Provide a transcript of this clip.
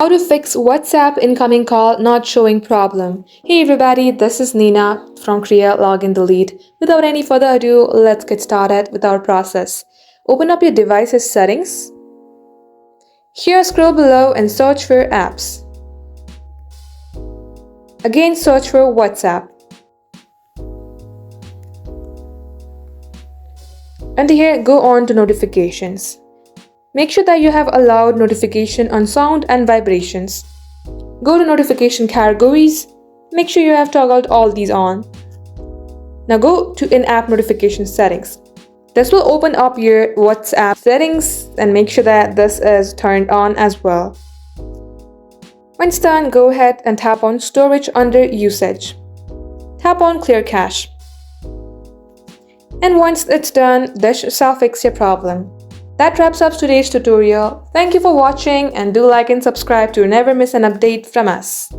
How to fix WhatsApp incoming call not showing problem. Hey everybody, this is Nina from Create Login Delete. Without any further ado, let's get started with our process. Open up your device's settings. Here scroll below and search for apps. Again search for WhatsApp. And here go on to notifications. Make sure that you have allowed notification on sound and vibrations. Go to notification categories. Make sure you have toggled all these on. Now go to in-app notification settings. This will open up your WhatsApp settings and make sure that this is turned on as well. When it's done, go ahead and tap on storage under usage. Tap on clear cache. And once it's done, this shall fix your problem. That wraps up today's tutorial. Thank you for watching and do like and subscribe to never miss an update from us.